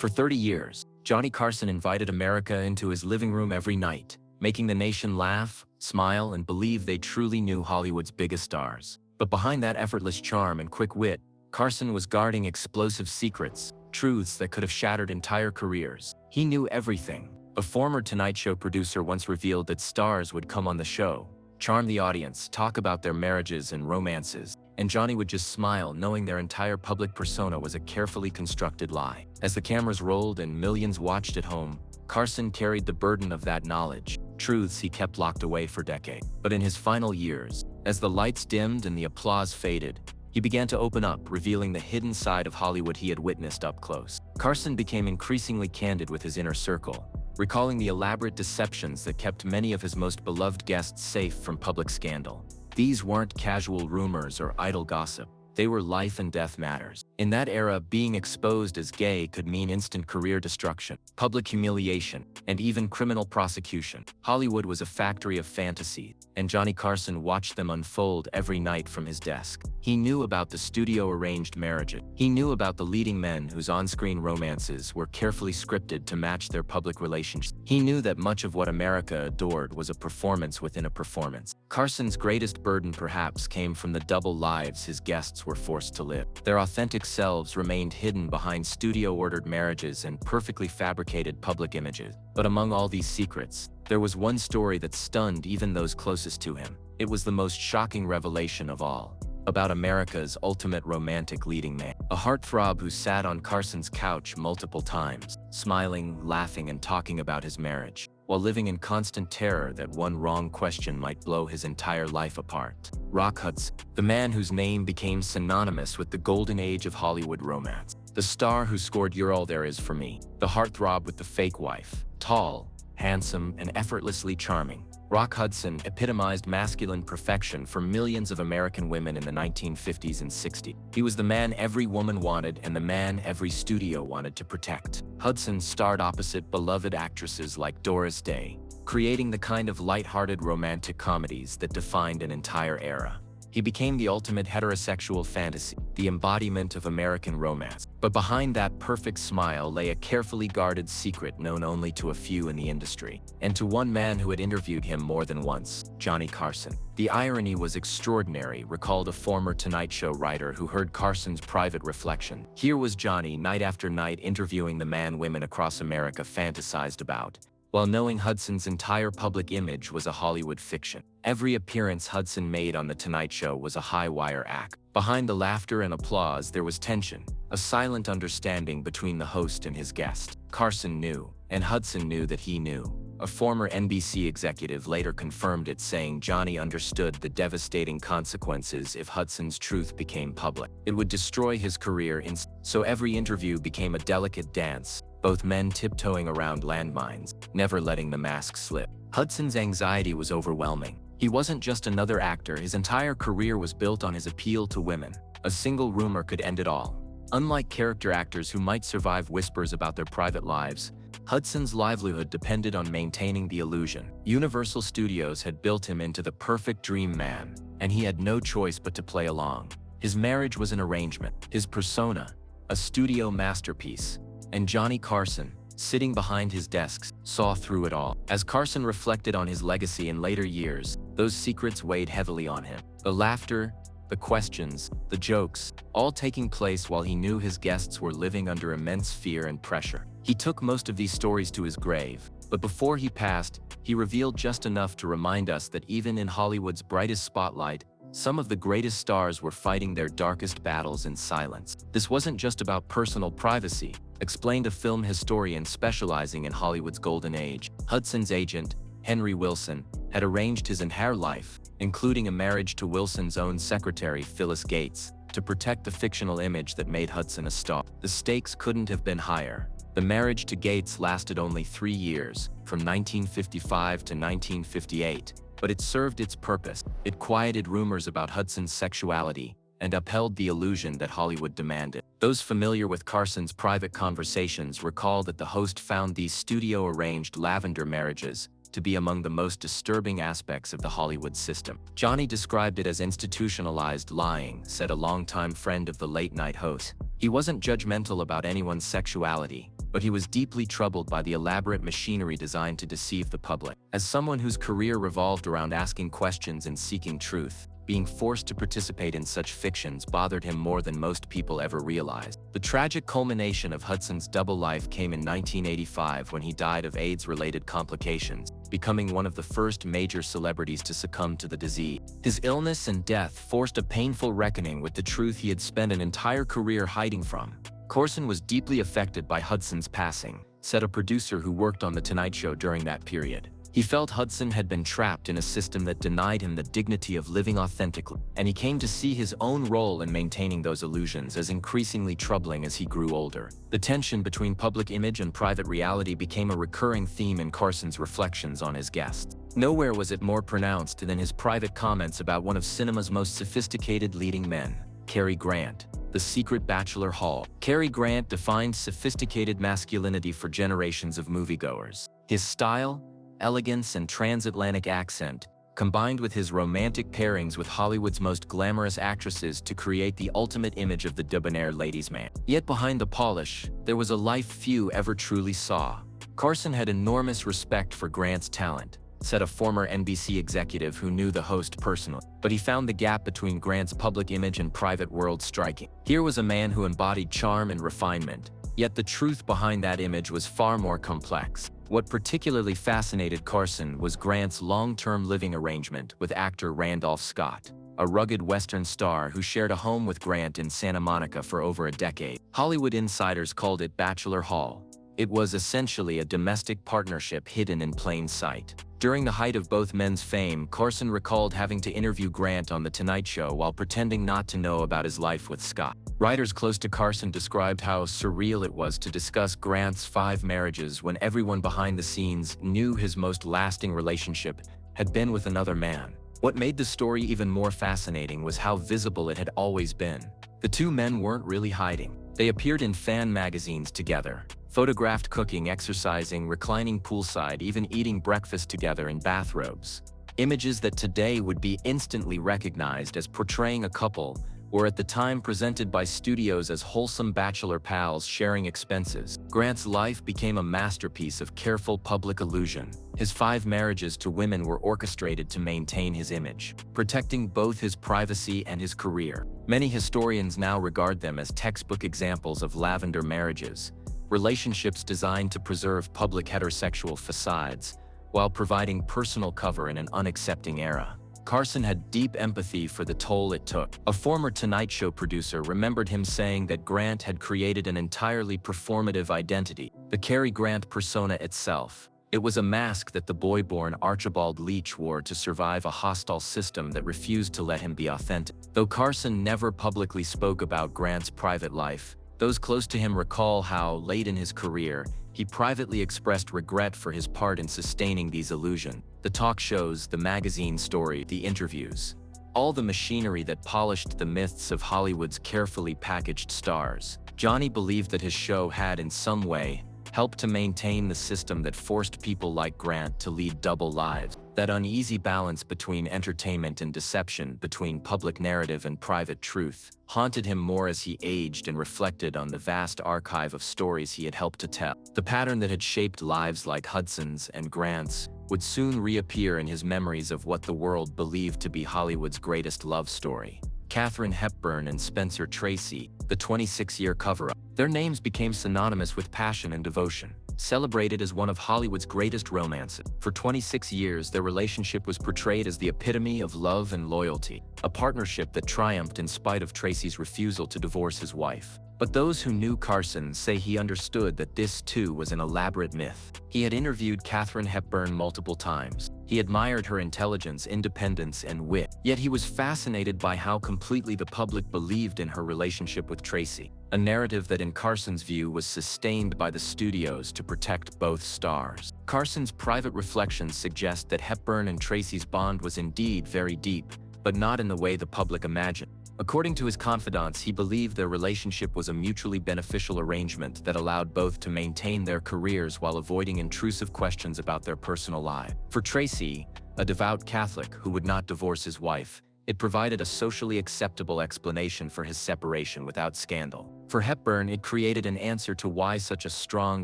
For 30 years, Johnny Carson invited America into his living room every night, making the nation laugh, smile, and believe they truly knew Hollywood's biggest stars. But behind that effortless charm and quick wit, Carson was guarding explosive secrets, truths that could have shattered entire careers. He knew everything. A former Tonight Show producer once revealed that stars would come on the show, charm the audience, talk about their marriages and romances, and Johnny would just smile knowing their entire public persona was a carefully constructed lie. As the cameras rolled and millions watched at home, Carson carried the burden of that knowledge, truths he kept locked away for decades. But in his final years, as the lights dimmed and the applause faded, he began to open up, revealing the hidden side of Hollywood he had witnessed up close. Carson became increasingly candid with his inner circle, recalling the elaborate deceptions that kept many of his most beloved guests safe from public scandal. These weren't casual rumors or idle gossip. They were life and death matters. In that era, being exposed as gay could mean instant career destruction, public humiliation, and even criminal prosecution. Hollywood was a factory of fantasy, and Johnny Carson watched them unfold every night from his desk. He knew about the studio-arranged marriages. He knew about the leading men whose on-screen romances were carefully scripted to match their public relationships. He knew that much of what America adored was a performance within a performance. Carson's greatest burden perhaps came from the double lives his guests were forced to live. Their authentic selves remained hidden behind studio-ordered marriages and perfectly fabricated public images. But among all these secrets, there was one story that stunned even those closest to him. It was the most shocking revelation of all, about America's ultimate romantic leading man. A heartthrob who sat on Carson's couch multiple times, smiling, laughing, and talking about his marriage, while living in constant terror that one wrong question might blow his entire life apart. Rock Hudson, the man whose name became synonymous with the golden age of Hollywood romance. The star who scored You're All There Is for Me. The heartthrob with the fake wife. Tall, handsome, and effortlessly charming. Rock Hudson epitomized masculine perfection for millions of American women in the 1950s and 60s. He was the man every woman wanted and the man every studio wanted to protect. Hudson starred opposite beloved actresses like Doris Day, creating the kind of light-hearted romantic comedies that defined an entire era. He became the ultimate heterosexual fantasy, the embodiment of American romance. But behind that perfect smile lay a carefully guarded secret known only to a few in the industry, and to one man who had interviewed him more than once, Johnny Carson. The irony was extraordinary, recalled a former Tonight Show writer who heard Carson's private reflection. Here was Johnny night after night interviewing the man women across America fantasized about, while knowing Hudson's entire public image was a Hollywood fiction. Every appearance Hudson made on The Tonight Show was a high-wire act. Behind the laughter and applause, there was tension, a silent understanding between the host and his guest. Carson knew, and Hudson knew that he knew. A former NBC executive later confirmed it, saying Johnny understood the devastating consequences if Hudson's truth became public. It would destroy his career, so every interview became a delicate dance, both men tiptoeing around landmines, never letting the mask slip. Hudson's anxiety was overwhelming. He wasn't just another actor, his entire career was built on his appeal to women. A single rumor could end it all. Unlike character actors who might survive whispers about their private lives, Hudson's livelihood depended on maintaining the illusion. Universal Studios had built him into the perfect dream man, and he had no choice but to play along. His marriage was an arrangement, his persona, a studio masterpiece, and Johnny Carson, sitting behind his desks, saw through it all. As Carson reflected on his legacy in later years, those secrets weighed heavily on him. The laughter, the questions, the jokes, all taking place while he knew his guests were living under immense fear and pressure. He took most of these stories to his grave, but before he passed, he revealed just enough to remind us that even in Hollywood's brightest spotlight, some of the greatest stars were fighting their darkest battles in silence. This wasn't just about personal privacy, explained a film historian specializing in Hollywood's golden age. Hudson's agent, Henry Wilson, had arranged his entire life, including a marriage to Wilson's own secretary, Phyllis Gates, to protect the fictional image that made Hudson a star. The stakes couldn't have been higher. The marriage to Gates lasted only 3 years, from 1955 to 1958, but it served its purpose. It quieted rumors about Hudson's sexuality and upheld the illusion that Hollywood demanded. Those familiar with Carson's private conversations recall that the host found these studio-arranged lavender marriages to be among the most disturbing aspects of the Hollywood system. Johnny described it as institutionalized lying, said a longtime friend of the late-night host. He wasn't judgmental about anyone's sexuality, but he was deeply troubled by the elaborate machinery designed to deceive the public. As someone whose career revolved around asking questions and seeking truth, being forced to participate in such fictions bothered him more than most people ever realized. The tragic culmination of Hudson's double life came in 1985 when he died of AIDS-related complications, becoming one of the first major celebrities to succumb to the disease. His illness and death forced a painful reckoning with the truth he had spent an entire career hiding from. Carson was deeply affected by Hudson's passing, said a producer who worked on The Tonight Show during that period. He felt Hudson had been trapped in a system that denied him the dignity of living authentically, and he came to see his own role in maintaining those illusions as increasingly troubling as he grew older. The tension between public image and private reality became a recurring theme in Carson's reflections on his guests. Nowhere was it more pronounced than his private comments about one of cinema's most sophisticated leading men, Cary Grant. The Secret Bachelor Hall. Cary Grant defined sophisticated masculinity for generations of moviegoers. His style, elegance, and transatlantic accent, combined with his romantic pairings with Hollywood's most glamorous actresses to create the ultimate image of the debonair ladies' man. Yet behind the polish, there was a life few ever truly saw. Carson had enormous respect for Grant's talent, said a former NBC executive who knew the host personally, but he found the gap between Grant's public image and private world striking. Here was a man who embodied charm and refinement, yet the truth behind that image was far more complex. What particularly fascinated Carson was Grant's long-term living arrangement with actor Randolph Scott, a rugged Western star who shared a home with Grant in Santa Monica for over a decade. Hollywood insiders called it Bachelor Hall. It was essentially a domestic partnership hidden in plain sight. During the height of both men's fame, Carson recalled having to interview Grant on The Tonight Show while pretending not to know about his life with Scott. Writers close to Carson described how surreal it was to discuss Grant's 5 marriages when everyone behind the scenes knew his most lasting relationship had been with another man. What made the story even more fascinating was how visible it had always been. The two men weren't really hiding. They appeared in fan magazines together, photographed cooking, exercising, reclining poolside, even eating breakfast together in bathrobes. Images that today would be instantly recognized as portraying a couple were at the time presented by studios as wholesome bachelor pals sharing expenses. Grant's life became a masterpiece of careful public illusion. His 5 marriages to women were orchestrated to maintain his image, protecting both his privacy and his career. Many historians now regard them as textbook examples of lavender marriages, relationships designed to preserve public heterosexual facades while providing personal cover in an unaccepting era. Carson had deep empathy for the toll it took. A former Tonight Show producer remembered him saying that Grant had created an entirely performative identity, the Cary Grant persona itself. It was a mask that the boy-born Archibald Leach wore to survive a hostile system that refused to let him be authentic. Though Carson never publicly spoke about Grant's private life, those close to him recall how, late in his career, he privately expressed regret for his part in sustaining these illusions. The talk shows, the magazine story, the interviews, all the machinery that polished the myths of Hollywood's carefully packaged stars. Johnny believed that his show had, in some way, helped to maintain the system that forced people like Grant to lead double lives. That uneasy balance between entertainment and deception, between public narrative and private truth, haunted him more as he aged and reflected on the vast archive of stories he had helped to tell. The pattern that had shaped lives like Hudson's and Grant's would soon reappear in his memories of what the world believed to be Hollywood's greatest love story. Katharine Hepburn and Spencer Tracy, the 26-year cover-up. Their names became synonymous with passion and devotion, celebrated as one of Hollywood's greatest romances. For 26 years, their relationship was portrayed as the epitome of love and loyalty, a partnership that triumphed in spite of Tracy's refusal to divorce his wife. But those who knew Carson say he understood that this too was an elaborate myth. He had interviewed Katharine Hepburn multiple times. He admired her intelligence, independence, and wit. Yet he was fascinated by how completely the public believed in her relationship with Tracy, a narrative that in Carson's view was sustained by the studios to protect both stars. Carson's private reflections suggest that Hepburn and Tracy's bond was indeed very deep, but not in the way the public imagined. According to his confidants, he believed their relationship was a mutually beneficial arrangement that allowed both to maintain their careers while avoiding intrusive questions about their personal lives. For Tracy, a devout Catholic who would not divorce his wife, It provided a socially acceptable explanation for his separation without scandal. For Hepburn, it created an answer to why such a strong,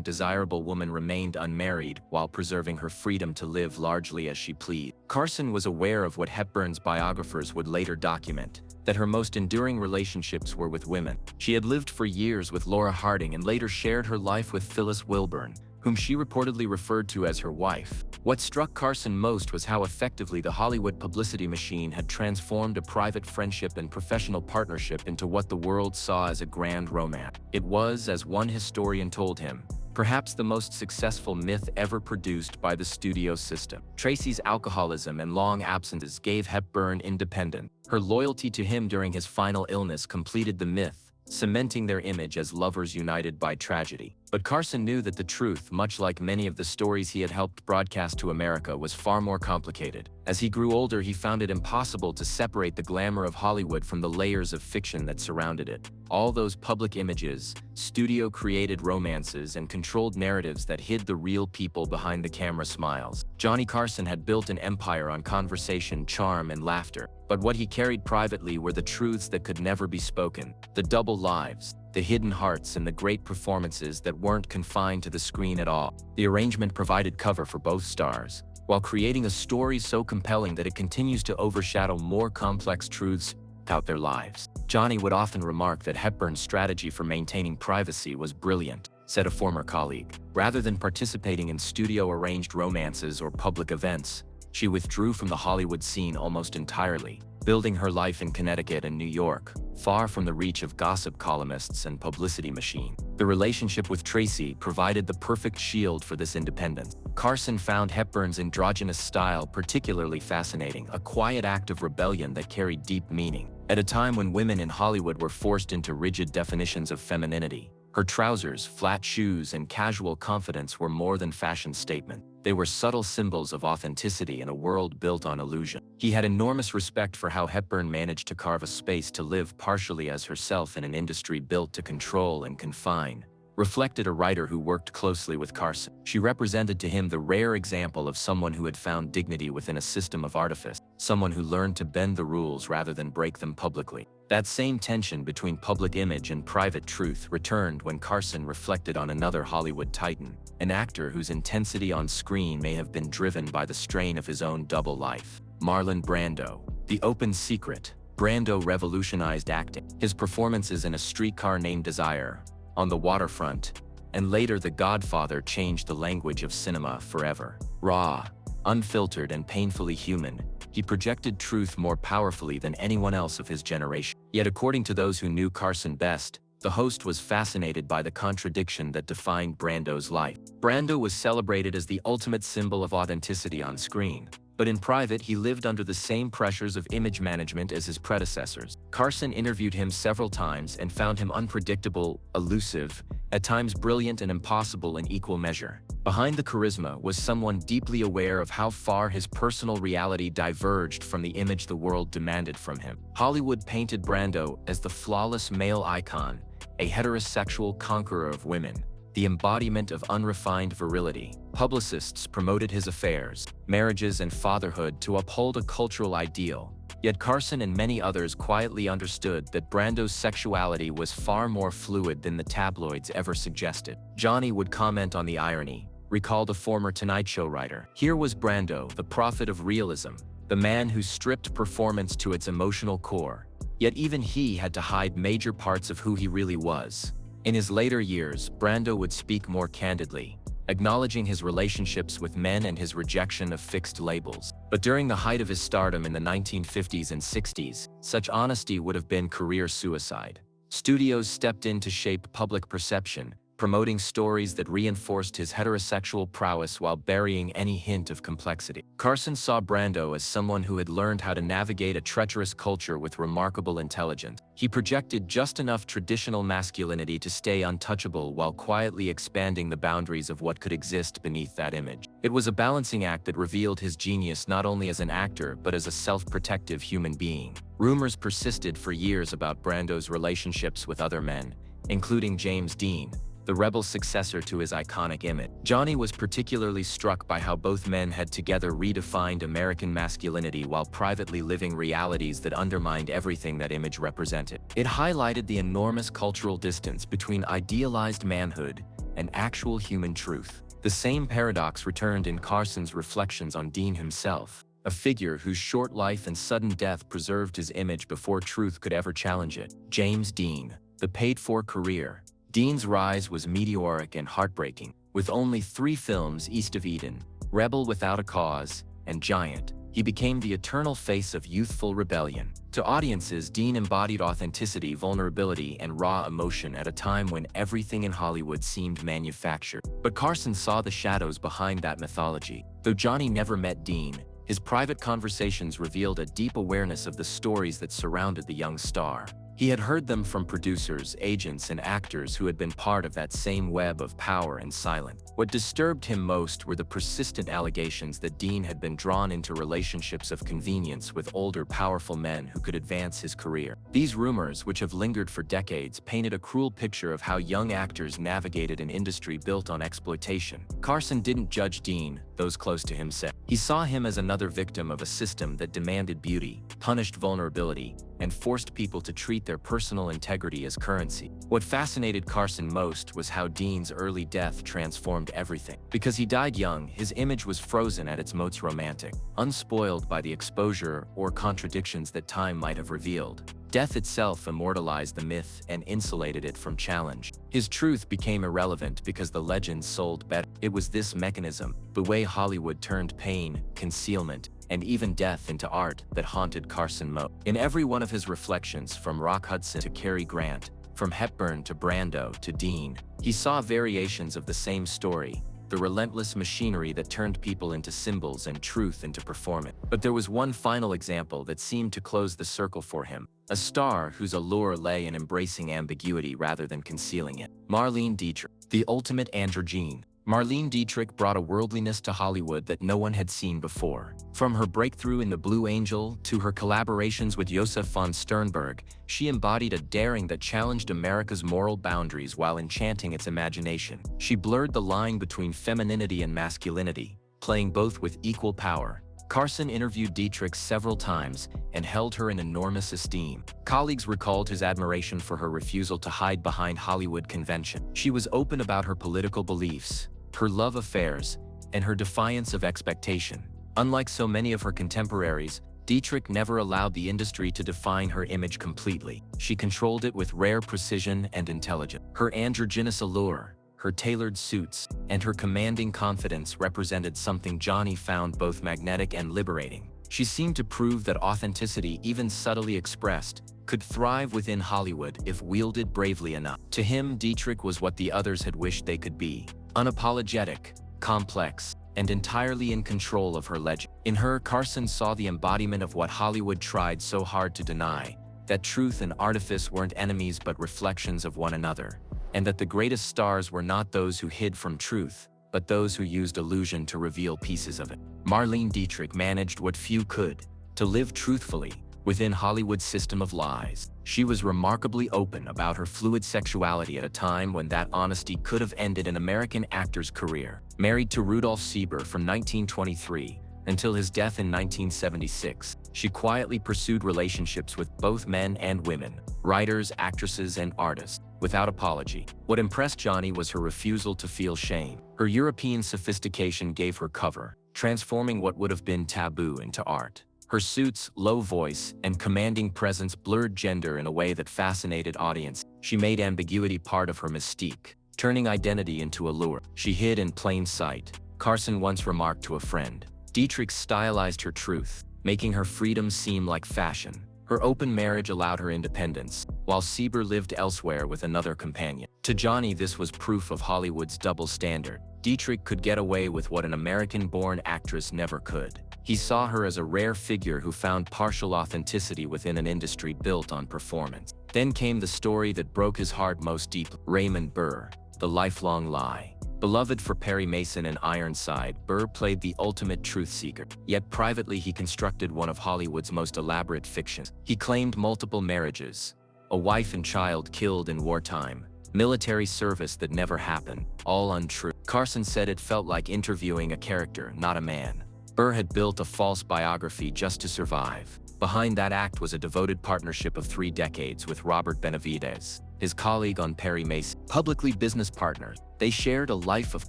desirable woman remained unmarried while preserving her freedom to live largely as she pleased. Carson was aware of what Hepburn's biographers would later document, that her most enduring relationships were with women. She had lived for years with Laura Harding and later shared her life with Phyllis Wilburn, whom she reportedly referred to as her wife. What struck Carson most was how effectively the Hollywood publicity machine had transformed a private friendship and professional partnership into what the world saw as a grand romance. It was, as one historian told him, perhaps the most successful myth ever produced by the studio system. Tracy's alcoholism and long absences gave Hepburn independence. Her loyalty to him during his final illness completed the myth, cementing their image as lovers united by tragedy. But Carson knew that the truth, much like many of the stories he had helped broadcast to America, was far more complicated. As he grew older, he found it impossible to separate the glamour of Hollywood from the layers of fiction that surrounded it. All those public images, studio-created romances, and controlled narratives that hid the real people behind the camera smiles. Johnny Carson had built an empire on conversation, charm, and laughter. But what he carried privately were the truths that could never be spoken, the double lives, the hidden hearts, and the great performances that weren't confined to the screen at all. The arrangement provided cover for both stars, while creating a story so compelling that it continues to overshadow more complex truths about their lives. Johnny would often remark that Hepburn's strategy for maintaining privacy was brilliant, said a former colleague. Rather than participating in studio-arranged romances or public events, she withdrew from the Hollywood scene almost entirely, building her life in Connecticut and New York, far from the reach of gossip columnists and publicity machine. The relationship with Tracy provided the perfect shield for this independence. Carson found Hepburn's androgynous style particularly fascinating, a quiet act of rebellion that carried deep meaning. At a time when women in Hollywood were forced into rigid definitions of femininity, her trousers, flat shoes, and casual confidence were more than fashion statements. They were subtle symbols of authenticity in a world built on illusion. He had enormous respect for how Hepburn managed to carve a space to live partially as herself in an industry built to control and confine, reflected a writer who worked closely with Carson. She represented to him the rare example of someone who had found dignity within a system of artifice, someone who learned to bend the rules rather than break them publicly. That same tension between public image and private truth returned when Carson reflected on another Hollywood titan, an actor whose intensity on screen may have been driven by the strain of his own double life. Marlon Brando. The Open Secret. Brando revolutionized acting. His performances in A Streetcar Named Desire, On the Waterfront, and later The Godfather changed the language of cinema forever. Raw, unfiltered, and painfully human, he projected truth more powerfully than anyone else of his generation. Yet according to those who knew Carson best, the host was fascinated by the contradiction that defined Brando's life. Brando was celebrated as the ultimate symbol of authenticity on screen, but in private he lived under the same pressures of image management as his predecessors. Carson interviewed him several times and found him unpredictable, elusive, at times brilliant and impossible in equal measure. Behind the charisma was someone deeply aware of how far his personal reality diverged from the image the world demanded from him. Hollywood painted Brando as the flawless male icon, a heterosexual conqueror of women, the embodiment of unrefined virility. Publicists promoted his affairs, marriages, and fatherhood to uphold a cultural ideal. Yet Carson and many others quietly understood that Brando's sexuality was far more fluid than the tabloids ever suggested. Johnny would comment on the irony, recalled a former Tonight Show writer. Here was Brando, the prophet of realism, the man who stripped performance to its emotional core. Yet even he had to hide major parts of who he really was. In his later years, Brando would speak more candidly, acknowledging his relationships with men and his rejection of fixed labels. But during the height of his stardom in the 1950s and 60s, such honesty would have been career suicide. Studios stepped in to shape public perception, promoting stories that reinforced his heterosexual prowess while burying any hint of complexity. Carson saw Brando as someone who had learned how to navigate a treacherous culture with remarkable intelligence. He projected just enough traditional masculinity to stay untouchable while quietly expanding the boundaries of what could exist beneath that image. It was a balancing act that revealed his genius not only as an actor but as a self-protective human being. Rumors persisted for years about Brando's relationships with other men, including James Dean, the rebel successor to his iconic image. Johnny was particularly struck by how both men had together redefined American masculinity while privately living realities that undermined everything that image represented. It highlighted the enormous cultural distance between idealized manhood and actual human truth. The same paradox returned in Carson's reflections on Dean himself, a figure whose short life and sudden death preserved his image before truth could ever challenge it. James Dean, the paid-for career. Dean's rise was meteoric and heartbreaking. With only 3 films east of Eden, Rebel Without a Cause, and Giant, he became the eternal face of youthful rebellion. To audiences, Dean embodied authenticity, vulnerability, and raw emotion at a time when everything in Hollywood seemed manufactured. But Carson saw the shadows behind that mythology. Though Johnny never met Dean, his private conversations revealed a deep awareness of the stories that surrounded the young star. He had heard them from producers, agents, and actors who had been part of that same web of power and silence. What disturbed him most were the persistent allegations that Dean had been drawn into relationships of convenience with older, powerful men who could advance his career. These rumors, which have lingered for decades, painted a cruel picture of how young actors navigated an industry built on exploitation. Carson didn't judge Dean, those close to him said. He saw him as another victim of a system that demanded beauty, punished vulnerability, and forced people to treat their personal integrity as currency. What fascinated Carson most was how Dean's early death transformed everything. Because he died young, his image was frozen at its most romantic, unspoiled by the exposure or contradictions that time might have revealed. Death itself immortalized the myth and insulated it from challenge. His truth became irrelevant because the legends sold better. It was this mechanism, the way Hollywood turned pain, concealment, and even death into art, that haunted Carson most. In every one of his reflections, from Rock Hudson to Cary Grant, from Hepburn to Brando to Dean, he saw variations of the same story, the relentless machinery that turned people into symbols and truth into performance. But there was one final example that seemed to close the circle for him, a star whose allure lay in embracing ambiguity rather than concealing it. Marlene Dietrich, the ultimate androgyne. Marlene Dietrich brought a worldliness to Hollywood that no one had seen before. From her breakthrough in The Blue Angel to her collaborations with Josef von Sternberg, she embodied a daring that challenged America's moral boundaries while enchanting its imagination. She blurred the line between femininity and masculinity, playing both with equal power. Carson interviewed Dietrich several times and held her in enormous esteem. Colleagues recalled his admiration for her refusal to hide behind Hollywood convention. She was open about her political beliefs, her love affairs, and her defiance of expectation. Unlike so many of her contemporaries, Dietrich never allowed the industry to define her image completely. She controlled it with rare precision and intelligence. Her androgynous allure, her tailored suits, and her commanding confidence represented something Johnny found both magnetic and liberating. She seemed to prove that authenticity, even subtly expressed, could thrive within Hollywood if wielded bravely enough. To him, Dietrich was what the others had wished they could be: unapologetic, complex, and entirely in control of her legend. In her, Carson saw the embodiment of what Hollywood tried so hard to deny: that truth and artifice weren't enemies but reflections of one another, and that the greatest stars were not those who hid from truth, but those who used illusion to reveal pieces of it. Marlene Dietrich managed what few could: to live truthfully within Hollywood's system of lies. She was remarkably open about her fluid sexuality at a time when that honesty could have ended an American actor's career. Married to Rudolph Sieber from 1923 until his death in 1976, she quietly pursued relationships with both men and women, writers, actresses, and artists, without apology. What impressed Johnny was her refusal to feel shame. Her European sophistication gave her cover, transforming what would have been taboo into art. Her suits, low voice, and commanding presence blurred gender in a way that fascinated audiences. She made ambiguity part of her mystique, turning identity into allure. She hid in plain sight. Carson once remarked to a friend. Dietrich stylized her truth, making her freedom seem like fashion. Her open marriage allowed her independence, while Sieber lived elsewhere with another companion. To Johnny, this was proof of Hollywood's double standard. Dietrich could get away with what an American-born actress never could. He saw her as a rare figure who found partial authenticity within an industry built on performance. Then came the story that broke his heart most deeply: Raymond Burr, The Lifelong Lie. Beloved for Perry Mason and Ironside, Burr played the ultimate truth seeker. Yet privately he constructed one of Hollywood's most elaborate fictions. He claimed multiple marriages, a wife and child killed in wartime, military service that never happened, all untrue. Carson said it felt like interviewing a character, not a man. Burr had built a false biography just to survive. Behind that act was a devoted partnership of 3 decades with Robert Benavides, his colleague on Perry Mason. Publicly business partners, they shared a life of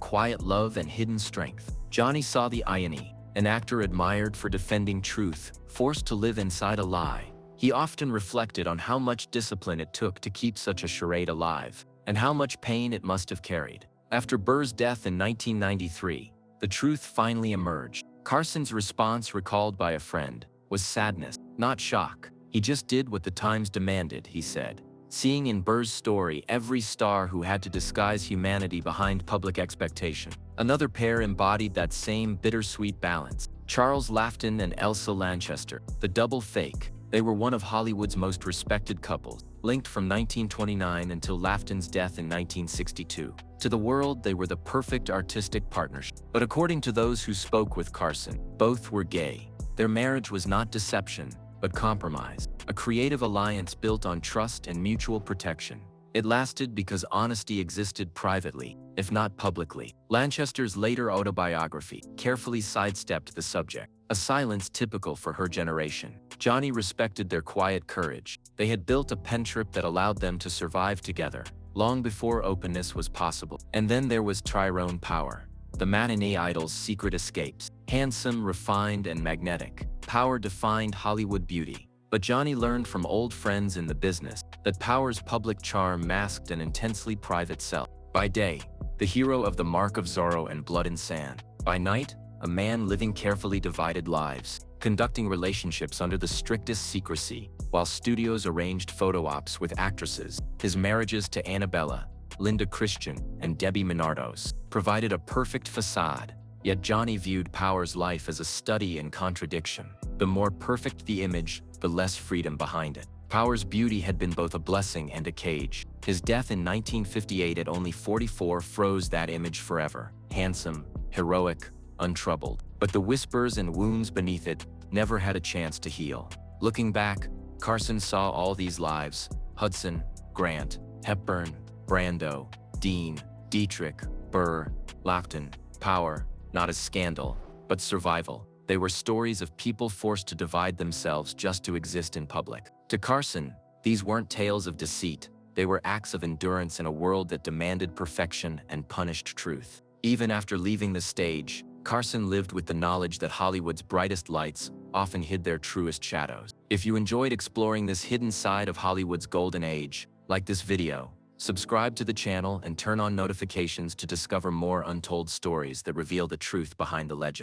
quiet love and hidden strength. Johnny saw the irony. An actor admired for defending truth, forced to live inside a lie. He often reflected on how much discipline it took to keep such a charade alive, and how much pain it must have carried. After Burr's death in 1993, the truth finally emerged. Carson's response, recalled by a friend, was sadness, not shock. He just did what the times demanded, he said, seeing in Burr's story every star who had to disguise humanity behind public expectation. Another pair embodied that same bittersweet balance. Charles Laughton and Elsa Lanchester, the double fake. They were one of Hollywood's most respected couples, linked from 1929 until Laughton's death in 1962. To the world, they were the perfect artistic partnership. But according to those who spoke with Carson, both were gay. Their marriage was not deception, but compromise, a creative alliance built on trust and mutual protection. It lasted because honesty existed privately, if not publicly. Lanchester's later autobiography carefully sidestepped the subject, a silence typical for her generation. Johnny respected their quiet courage. They had built a pentrip that allowed them to survive together, long before openness was possible. And then there was Tyrone Power, the matinee idol's secret escapes. Handsome, refined, and magnetic, Power defined Hollywood beauty. But Johnny learned from old friends in the business that Power's public charm masked an intensely private self. By day, the hero of The Mark of Zorro and Blood and Sand. By night, a man living carefully divided lives, conducting relationships under the strictest secrecy, while studios arranged photo ops with actresses. His marriages to Annabella, Linda Christian, and Debbie Menardos provided a perfect facade. Yet Johnny viewed Power's life as a study in contradiction. The more perfect the image, the less freedom behind it. Power's beauty had been both a blessing and a cage. His death in 1958 at only 44 froze that image forever. Handsome, heroic, untroubled. But the whispers and wounds beneath it never had a chance to heal. Looking back, Carson saw all these lives: Hudson, Grant, Hepburn, Brando, Dean, Dietrich, Burr, Laughton, Power, not as scandal, but survival. They were stories of people forced to divide themselves just to exist in public. To Carson, these weren't tales of deceit. They were acts of endurance in a world that demanded perfection and punished truth. Even after leaving the stage, Carson lived with the knowledge that Hollywood's brightest lights often hid their truest shadows. If you enjoyed exploring this hidden side of Hollywood's golden age, like this video, subscribe to the channel and turn on notifications to discover more untold stories that reveal the truth behind the legend.